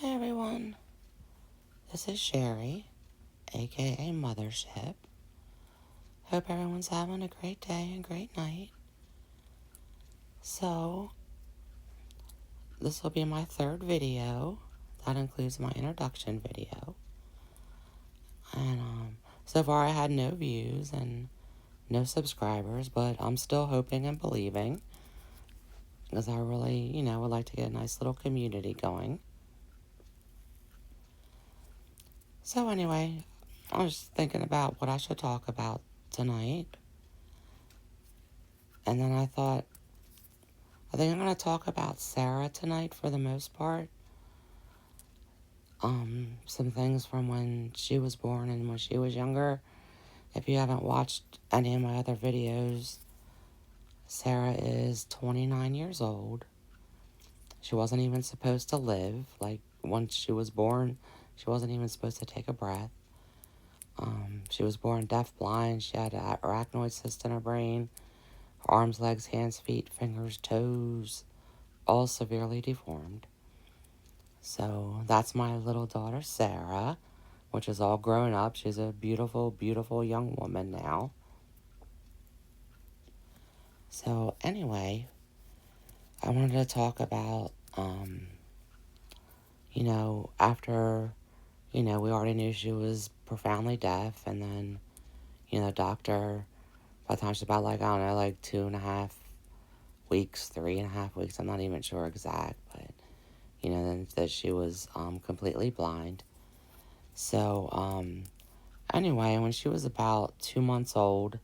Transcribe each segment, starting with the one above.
Hi everyone, this is Sherry, aka Mothership. Hope everyone's having a great day and great night. So, this will be my third video. That includes my introduction video. And so far I had no views and no subscribers, but I'm still hoping and believing because I really, would like to get a nice little community going. So anyway, I was thinking about what I should talk about tonight. And then I thought, I think I'm going to talk about Sarah tonight for the most part. Some things from when she was born and when she was younger. If you haven't watched any of my other videos, Sarah is 29 years old. She wasn't even supposed to live. Like, once she was born, she wasn't even supposed to take a breath. She was born deaf-blind. She had an arachnoid cyst in her brain. Her arms, legs, hands, feet, fingers, toes, all severely deformed. So that's my little daughter, Sarah, which is all grown up. She's a beautiful, beautiful young woman now. So anyway, I wanted to talk about, after, we already knew she was profoundly deaf, and then, doctor, by the time she's about, 2.5 weeks, 3.5 weeks, I'm not even sure exact, but, then that she was, completely blind. So, anyway, when she was about 2 months old,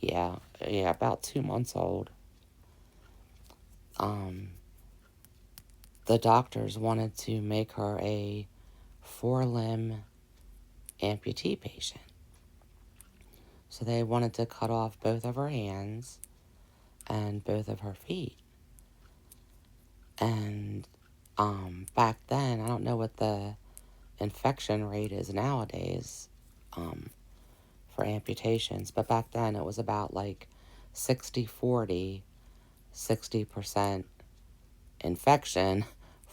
about 2 months old, the doctors wanted to make her a 4-limb amputee patient. So they wanted to cut off both of her hands and both of her feet. And, back then, I don't know what the infection rate is nowadays, for amputations, but back then it was about 60-40, 60% infection,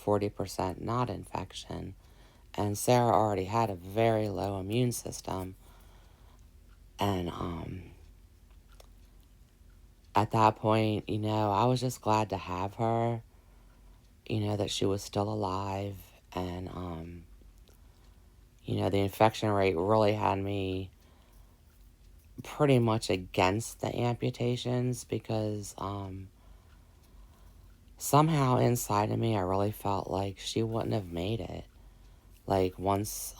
40% not infection. And Sarah already had a very low immune system. And at that point, I was just glad to have her, that she was still alive. And, the infection rate really had me pretty much against the amputations because somehow inside of me I really felt like she wouldn't have made it. Like, once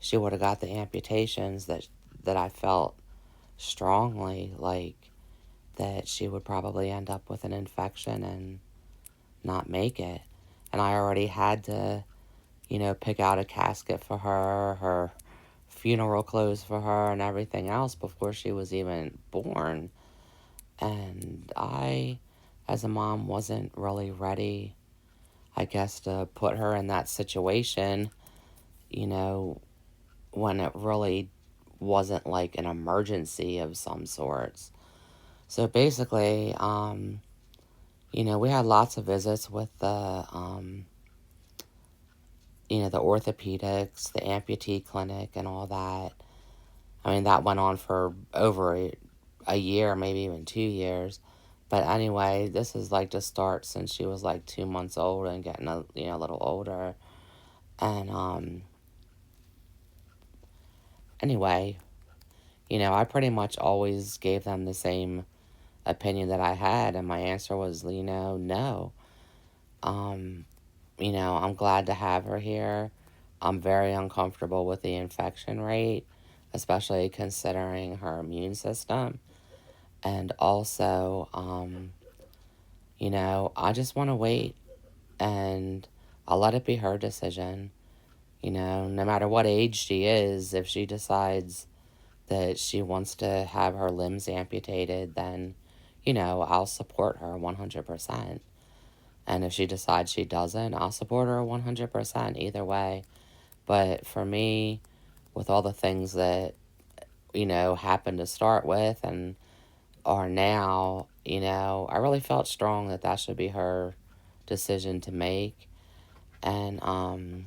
she would have got the amputations, that I felt strongly that she would probably end up with an infection and not make it. And I already had to, pick out a casket for her funeral clothes for her, and everything else before she was even born. And I, as a mom, wasn't really ready, I guess, to put her in that situation, when it really wasn't like an emergency of some sorts. So basically, we had lots of visits with the orthopedics, the amputee clinic, and all that. I mean, that went on for over a year, maybe even 2 years. But anyway, this is to start since she was 2 months old and getting a little older. And anyway, I pretty much always gave them the same opinion that I had, and my answer was, no. I'm glad to have her here. I'm very uncomfortable with the infection rate, especially considering her immune system. And also, I just want to wait, and I'll let it be her decision. No matter what age she is, if she decides that she wants to have her limbs amputated, then, I'll support her 100%. And if she decides she doesn't, I'll support her 100% either way. But for me, with all the things that, happened to start with and are now, I really felt strong that should be her decision to make. And, and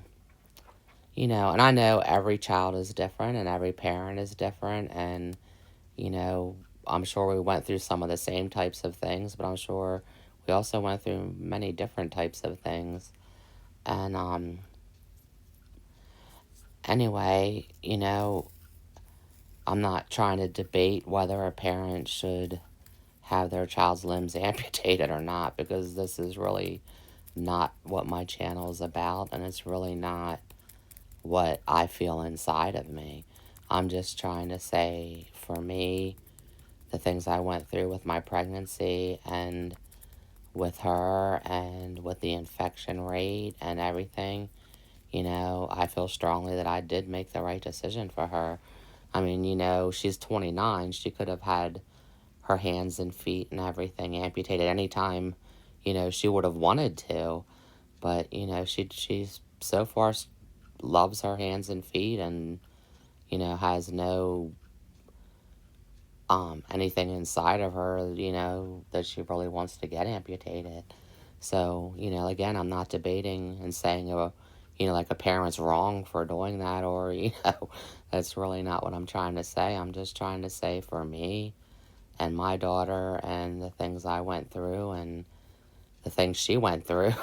I know every child is different and every parent is different. And, you know, I'm sure we went through some of the same types of things, but I'm sure we also went through many different types of things. And, anyway, I'm not trying to debate whether a parent should have their child's limbs amputated or not, because this is really not what my channel is about, and it's really not what I feel inside of me. I'm just trying to say, for me, the things I went through with my pregnancy and with her and with the infection rate and everything, I feel strongly that I did make the right decision for her. I mean, she's 29. She could have had her hands and feet and everything amputated anytime, she would have wanted to. But, she's so far loves her hands and feet and, has no anything inside of her, that she really wants to get amputated. So, again, I'm not debating and saying, like a parent's wrong for doing that, or, that's really not what I'm trying to say. I'm just trying to say, for me and my daughter and the things I went through and the things she went through,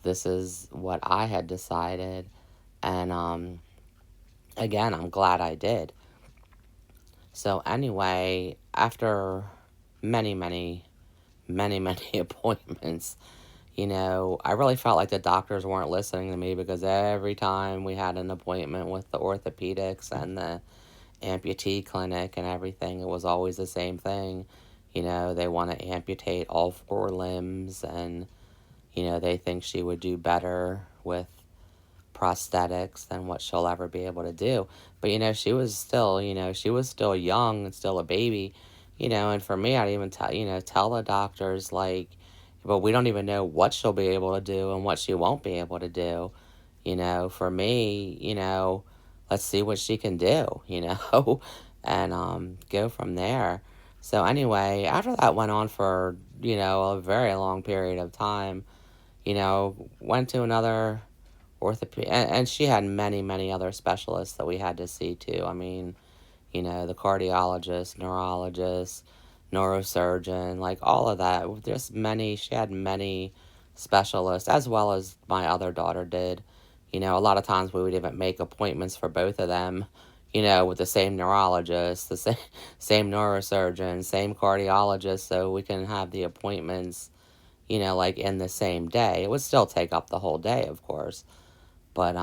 this is what I had decided. And, again, I'm glad I did. So anyway, after many, many, many, many appointments, I really felt like the doctors weren't listening to me, because every time we had an appointment with the orthopedics and the amputee clinic and everything, it was always the same thing. They want to amputate all 4 limbs, and, they think she would do better with prosthetics than what she'll ever be able to do. But, she was still young and still a baby, and for me, I'd even tell the doctors, like, but we don't even know what she'll be able to do and what she won't be able to do. For me, let's see what she can do, and go from there. So anyway, after that went on for, a very long period of time, went to another orthopedic, and she had many, many other specialists that we had to see too. I mean, the cardiologist, neurologist, neurosurgeon, like all of that. Just she had many specialists, as well as my other daughter did. A lot of times we would even make appointments for both of them, with the same neurologist, the same neurosurgeon, same cardiologist, so we can have the appointments, like in the same day. It would still take up the whole day, of course. But,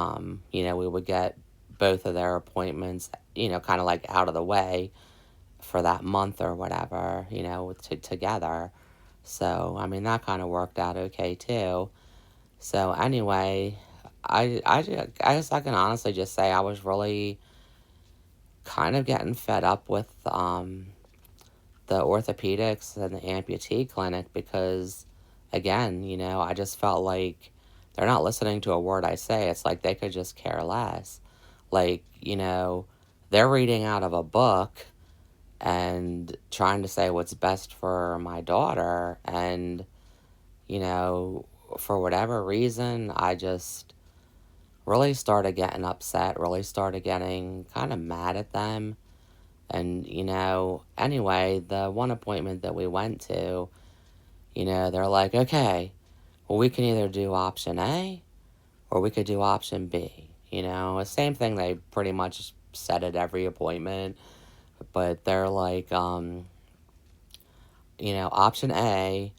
we would get both of their appointments, kind of like out of the way for that month or whatever, together. So, I mean, that kind of worked out okay too. So, anyway, I guess I can honestly just say I was really kind of getting fed up with the orthopedics and the amputee clinic, because, again, I just felt like they're not listening to a word I say. It's like they could just care less. Like, they're reading out of a book and trying to say what's best for my daughter. And, for whatever reason, I just really started getting upset, really started getting kind of mad at them. And, anyway, the one appointment that we went to, they're like, okay, well, we can either do option A or we could do option B. The same thing they pretty much said at every appointment. But they're like, option A,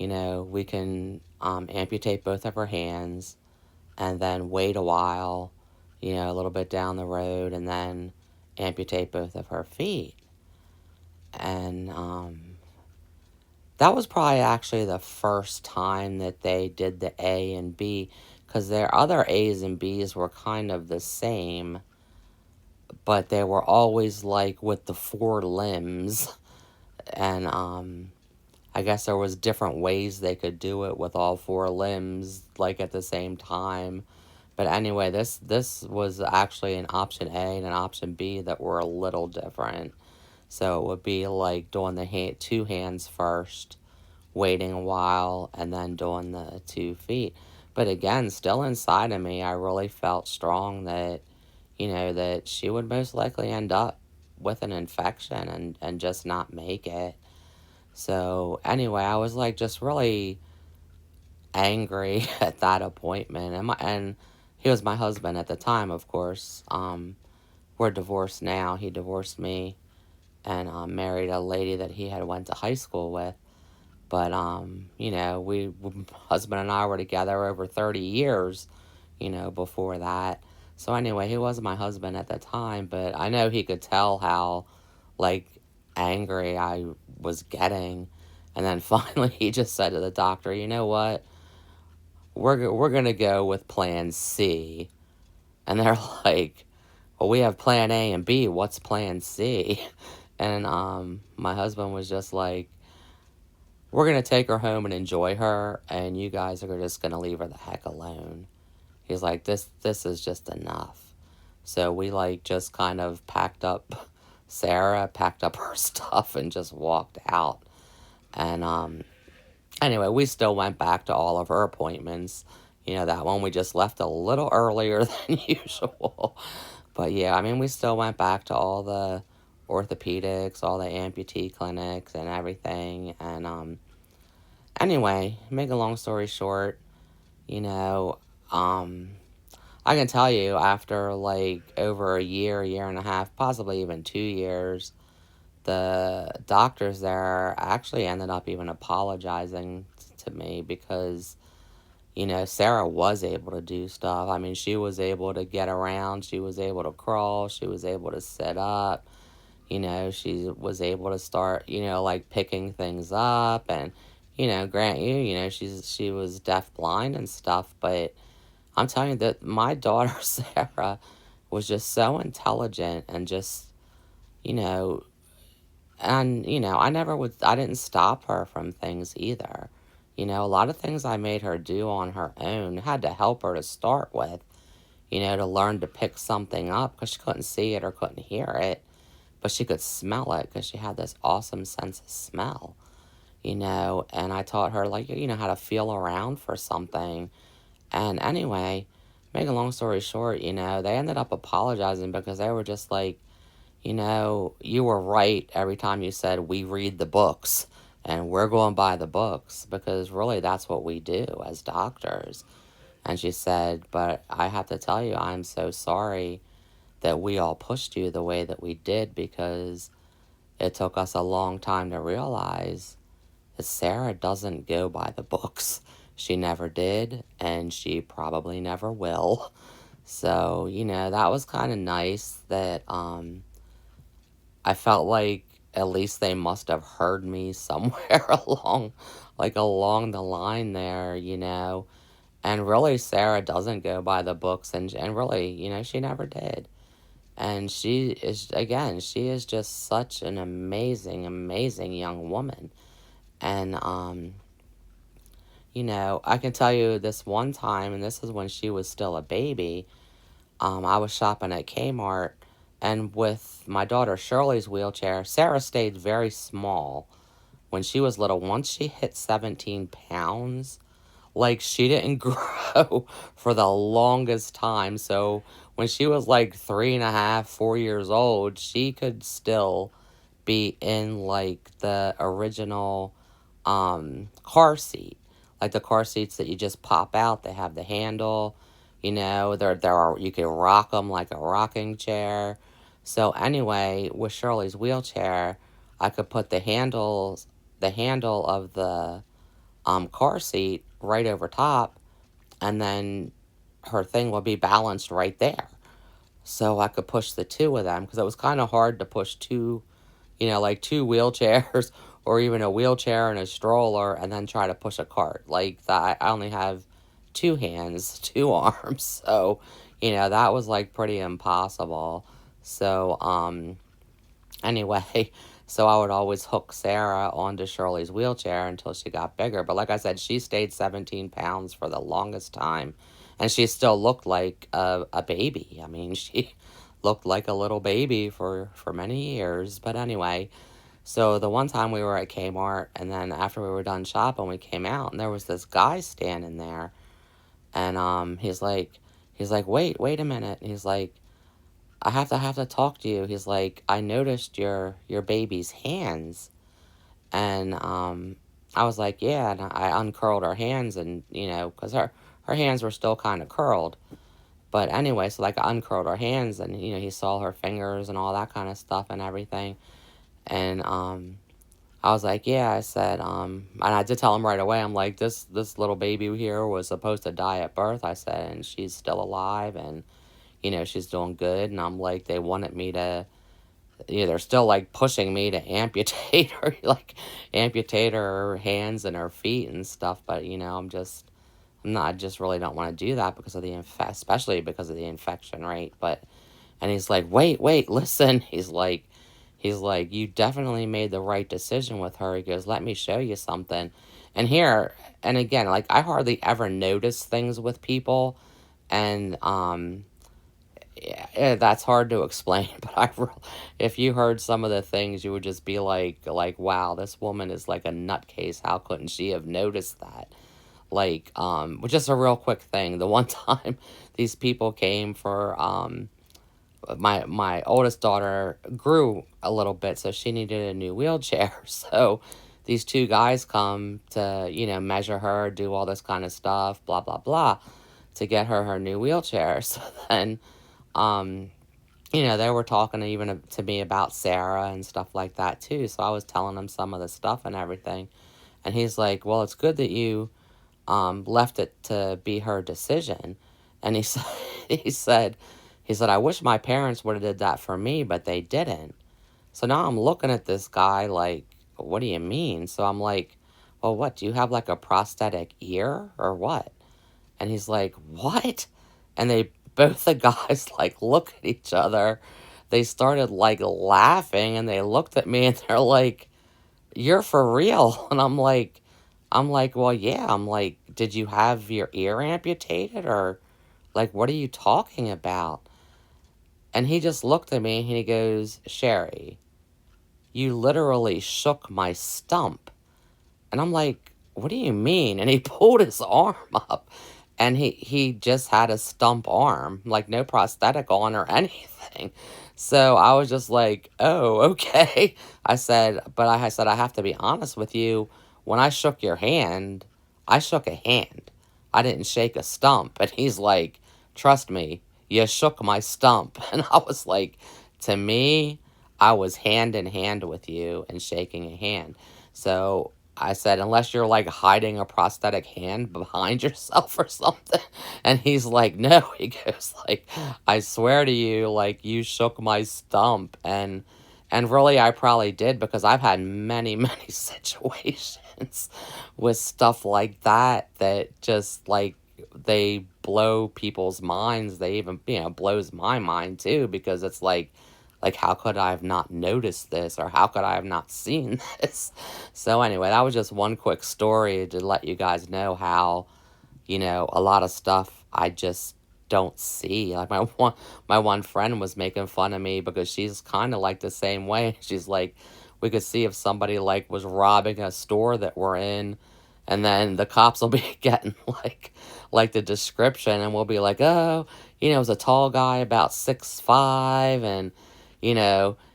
we can amputate both of her hands and then wait a while, a little bit down the road, and then amputate both of her feet. And that was probably actually the first time that they did the A and B, because their other A's and B's were kind of the same, but they were always like with the 4 limbs. And I guess there was different ways they could do it with all 4 limbs, like at the same time. But anyway, this was actually an option A and an option B that were a little different. So it would be like doing the 2 hands first waiting a while, and then doing the 2 feet. But again, still inside of me, I really felt strong that, that she would most likely end up with an infection and just not make it. So anyway, I was like just really angry at that appointment. And he was my husband at the time, of course. We're divorced now. He divorced me and married a lady that he had went to high school with. But we husband and I were together over 30 years, before that. So anyway, he was my husband at the time, but I know he could tell how like angry I was getting. And then finally he just said to the doctor, "You know what? We're going to go with plan C." And they're like, "Well, we have plan A and B. What's plan C?" And my husband was just like, "We're going to take her home and enjoy her, and you guys are just going to leave her the heck alone." He's like, this is just enough. So we like just kind of packed up Sarah, packed up her stuff, and just walked out. And anyway, we still went back to all of her appointments. That one we just left a little earlier than usual. But yeah, I mean, we still went back to all the orthopedics, all the amputee clinics and everything. And anyway, make a long story short, you know, I can tell you after like over a year and a half, possibly even 2 years, the doctors there actually ended up even apologizing to me because, Sarah was able to do stuff. I mean, she was able to get around, she was able to crawl, she was able to sit up, she was able to start, like picking things up and, grant you, she was deaf blind and stuff, but I'm telling you that my daughter, Sarah, was just so intelligent and just, you know, I didn't stop her from things either. A lot of things I made her do on her own, had to help her to start with, to learn to pick something up because she couldn't see it or couldn't hear it, but she could smell it because she had this awesome sense of smell, and I taught her, like, how to feel around for something. And anyway, make a long story short, they ended up apologizing because they were just like, you were right every time you said we read the books and we're going by the books because really that's what we do as doctors. And she said, but I have to tell you, I'm so sorry that we all pushed you the way that we did because it took us a long time to realize that Sarah doesn't go by the books. She never did, and she probably never will. So, that was kind of nice that I felt like at least they must have heard me somewhere along the line there, And really, Sarah doesn't go by the books, and really, she never did. And she is just such an amazing, amazing young woman. And, I can tell you this one time, and this is when she was still a baby. I was shopping at Kmart, and with my daughter Shirley's wheelchair, Sarah stayed very small when she was little. Once she hit 17 pounds, like she didn't grow for the longest time. So when she was like 3.5, 4 years old, she could still be in like the original car seat, like the car seats that you just pop out. They have the handle, there are, you can rock them like a rocking chair. So anyway, with Shirley's wheelchair, I could put the handle of the car seat right over top, and then her thing would be balanced right there. So I could push the two of them because it was kind of hard to push two, like two wheelchairs or even a wheelchair and a stroller and then try to push a cart. Like that, I only have two hands, two arms. So, that was like pretty impossible. So, anyway, so I would always hook Sarah onto Shirley's wheelchair until she got bigger. But like I said, she stayed 17 pounds for the longest time. And she still looked like a baby. I mean, she looked like a little baby for many years. But anyway, So the one time we were at Kmart, and then after we were done shopping, we came out, and there was this guy standing there, and he's like, wait a minute. He's like, I have to talk to you. He's like, I noticed your baby's hands, and I was like, yeah, and I uncurled her hands, and because her hands were still kind of curled. But anyway, so like I uncurled her hands, and he saw her fingers and all that kind of stuff and everything. And I was like, yeah, I said, and I did tell him right away. I'm like, this little baby here was supposed to die at birth. I said, and she's still alive, and she's doing good. And I'm like, they wanted me to, they're still like pushing me to amputate her, like amputate her hands and her feet and stuff. But I'm not, I just really don't want to do that because of especially because of the infection rate. But and he's like, wait, listen. He's like, you definitely made the right decision with her. He goes, let me show you something. And here, and again, like I hardly ever notice things with people, and yeah, that's hard to explain. But if you heard some of the things, you would just be like, wow, this woman is like a nutcase. How couldn't she have noticed that? Like, just a real quick thing. The one time these people came for my oldest daughter grew a little bit, so she needed a new wheelchair. So these two guys come to measure her, do all this kind of stuff, blah blah blah, to get her new wheelchair. So then they were talking even to me about Sarah and stuff like that too. So I was telling them some of the stuff and everything, and he's like, well, it's good that you left it to be her decision. And he said, he said, I wish my parents would have did that for me, but they didn't. So now I'm looking at this guy like, what do you mean? So I'm like, well, what, do you have like a prosthetic ear or what? And he's like, what? And both the guys like look at each other. They started like laughing, and they looked at me, and they're like, you're for real? And I'm like, well, yeah. I'm like, did you have your ear amputated, or like, what are you talking about? And he just looked at me and he goes, Sherry, you literally shook my stump. And I'm like, what do you mean? And he pulled his arm up, and he just had a stump arm, like no prosthetic on or anything. So I was just like, oh, okay. I said, I have to be honest with you. When I shook your hand, I shook a hand. I didn't shake a stump. And he's like, trust me, you shook my stump. And I was like, to me, I was hand in hand with you and shaking a hand. So I said, unless you're like hiding a prosthetic hand behind yourself or something. And he's like, no. He goes like, I swear to you, like you shook my stump. And really I probably did, because I've had many, many situations with stuff like that just like they blow people's minds. They even, blows my mind too, because it's like how could I have not noticed this, or how could I have not seen this? So anyway, that was just one quick story to let you guys know how, a lot of stuff I just don't see. Like my one friend was making fun of me because she's kind of like the same way. She's like, we could see if somebody like was robbing a store that we're in, and then the cops will be getting like the description, and we'll be like, oh, it was a tall guy about 6'5", and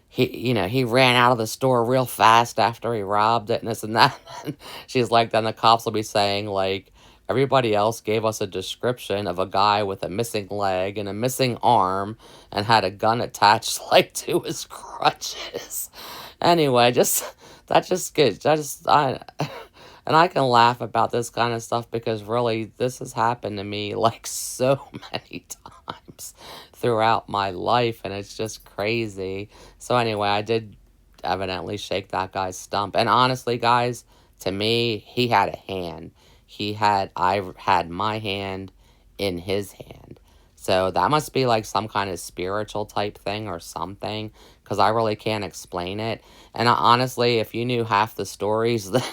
he ran out of the store real fast after he robbed it, and this and that. And she's like, then the cops will be saying like, everybody else gave us a description of a guy with a missing leg and a missing arm and had a gun attached like to his crutches. Anyway, that's just good. And I can laugh about this kind of stuff because really this has happened to me like so many times throughout my life, and it's just crazy. So anyway, I did evidently shake that guy's stump. And honestly, guys, to me, he had a hand. I had my hand in his hand. So that must be like some kind of spiritual type thing or something, because I really can't explain it. And honestly, if you knew half the stories that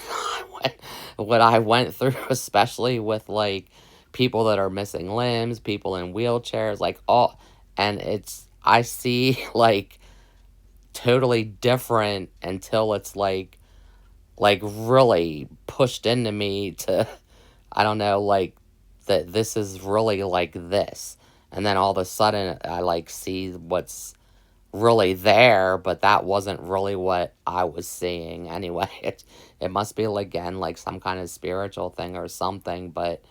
what I went through, especially with like people that are missing limbs, people in wheelchairs, like all, and I see like totally different until it's like really pushed into me to, I don't know, like that this is really like this. And then all of a sudden I like see what's really there, but that wasn't really what I was seeing anyway. It must be again like some kind of spiritual thing or something, but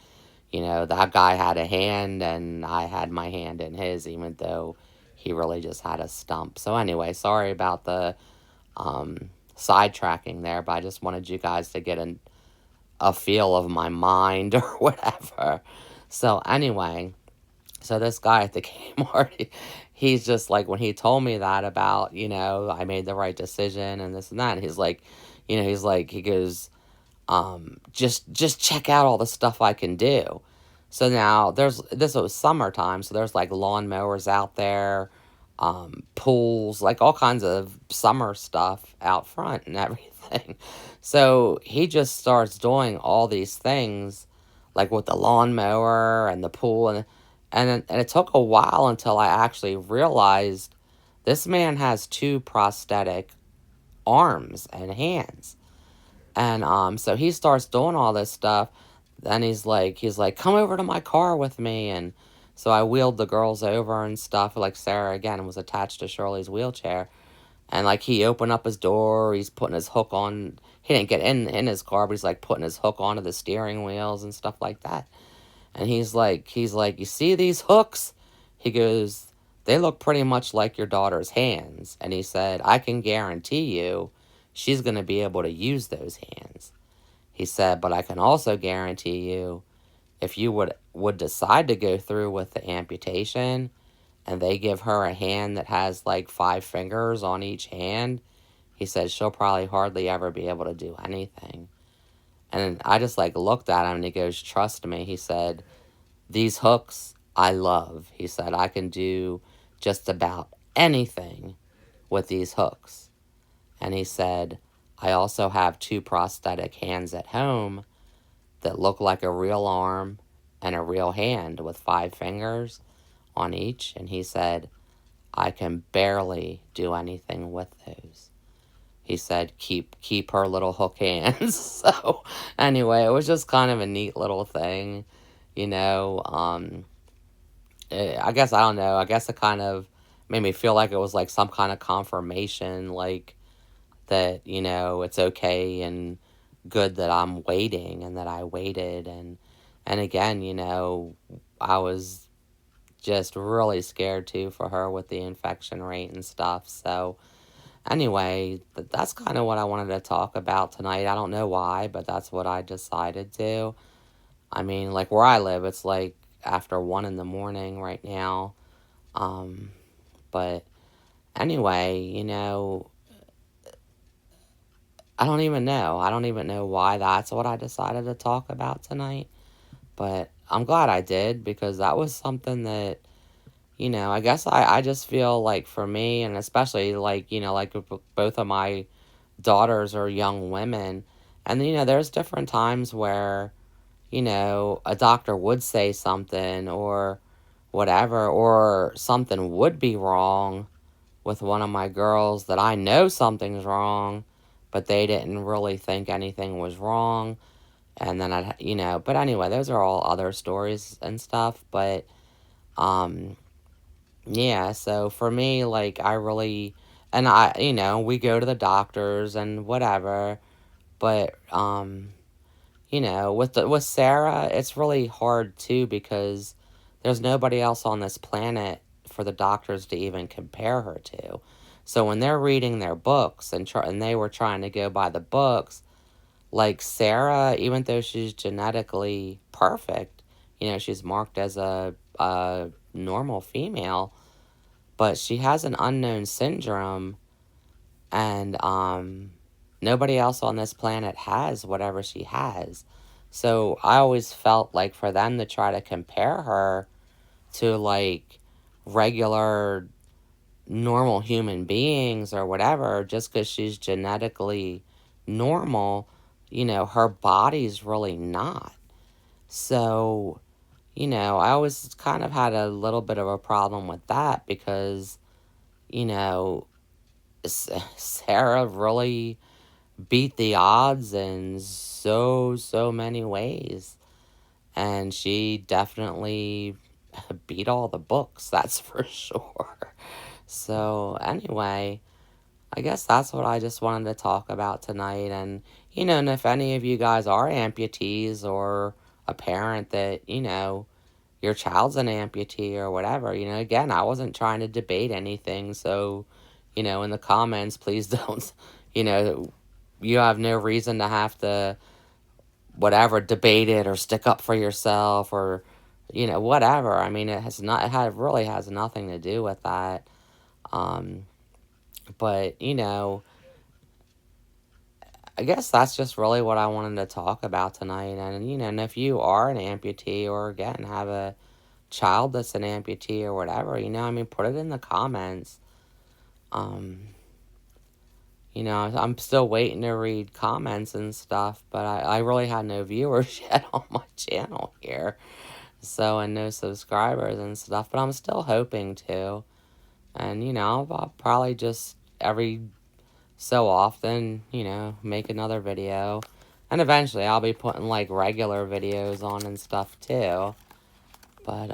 you know, that guy had a hand and I had my hand in his, even though he really just had a stump. So anyway, sorry about the sidetracking there, but I just wanted you guys to get a feel of my mind or whatever. So anyway, so this guy at the Kmart, he's just like, when he told me that about, you know, I made the right decision and this and that, he's like, you know, he's like, he goes, just check out all the stuff I can do. So now this was summertime, so there's like lawnmowers out there, pools, like all kinds of summer stuff out front and everything. So he just starts doing all these things, like with the lawnmower and the pool, and it took a while until I actually realized this man has two prosthetic arms and hands. And so he starts doing all this stuff. Then he's like, come over to my car with me. And so I wheeled the girls over and stuff. Like Sarah again was attached to Shirley's wheelchair. And like he opened up his door, he's putting his hook on. He didn't get in his car, but he's like putting his hook onto the steering wheels and stuff like that. And he's like, you see these hooks? He goes, they look pretty much like your daughter's hands. And he said, I can guarantee you she's going to be able to use those hands. He said, but I can also guarantee you if you would decide to go through with the amputation and they give her a hand that has like 5 fingers on each hand, he said she'll probably hardly ever be able to do anything. And I just like looked at him and he goes, trust me, he said, these hooks I love. He said, I can do just about anything with these hooks. And he said, I also have 2 prosthetic hands at home that look like a real arm and a real hand with 5 fingers on each. And he said, I can barely do anything with those. He said, keep her little hook hands. So anyway, it was just kind of a neat little thing, you know. I guess, I don't know, I guess it kind of made me feel like it was like some kind of confirmation, like that, you know, it's okay and good that I'm waiting and that I waited. And again, you know, I was just really scared too for her with the infection rate and stuff. So anyway, that's kind of what I wanted to talk about tonight. I don't know why, but that's what I decided to. I mean, like where I live, it's like after 1 in the morning right now. But anyway, you know, I don't even know. I don't even know why that's what I decided to talk about tonight. But I'm glad I did, because that was something that, you know, I guess I just feel like for me, and especially like, you know, like both of my daughters are young women. And, you know, there's different times where, you know, a doctor would say something or whatever, or something would be wrong with one of my girls that I know something's wrong, but they didn't really think anything was wrong. And then I'd, you know, but anyway, those are all other stories and stuff. But, yeah, so for me, like, I really, and I, you know, we go to the doctors and whatever, but, you know, with Sarah, it's really hard too, because there's nobody else on this planet for the doctors to even compare her to. So when they're reading their books and they were trying to go by the books, like Sarah, even though she's genetically perfect, you know, she's marked as a normal female, but she has an unknown syndrome, and nobody else on this planet has whatever she has. So I always felt like for them to try to compare her to like regular normal human beings or whatever, just because she's genetically normal, you know, her body's really not. So, you know, I always kind of had a little bit of a problem with that, because, you know, Sarah really beat the odds in so many ways. And she definitely beat all the books, that's for sure. So, anyway, I guess that's what I just wanted to talk about tonight. And, and if any of you guys are amputees or a parent that, your child's an amputee or whatever, again, I wasn't trying to debate anything. So, in the comments, please don't, you have no reason to have to, whatever, debate it or stick up for yourself or, whatever. I mean, really has nothing to do with that. But, I guess that's just really what I wanted to talk about tonight. And if you are an amputee or, again, have a child that's an amputee or whatever, I mean, put it in the comments. I'm still waiting to read comments and stuff, but I really had no viewers yet on my channel here. So, and no subscribers and stuff, but I'm still hoping to. And, I'll probably just every so often, make another video. And eventually I'll be putting, like, regular videos on and stuff, too. But,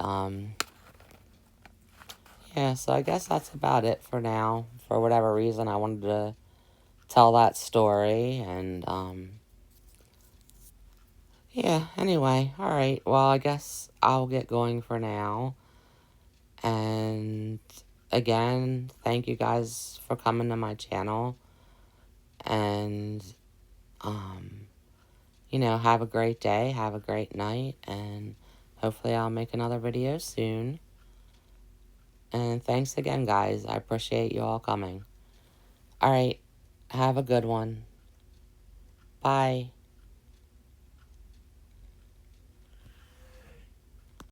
yeah, so I guess that's about it for now. For whatever reason, I wanted to tell that story. And, yeah, anyway. Alright, well, I guess I'll get going for now. And, again, thank you guys for coming to my channel. And, have a great day, have a great night, and hopefully I'll make another video soon. And thanks again, guys. I appreciate you all coming. Alright, have a good one. Bye.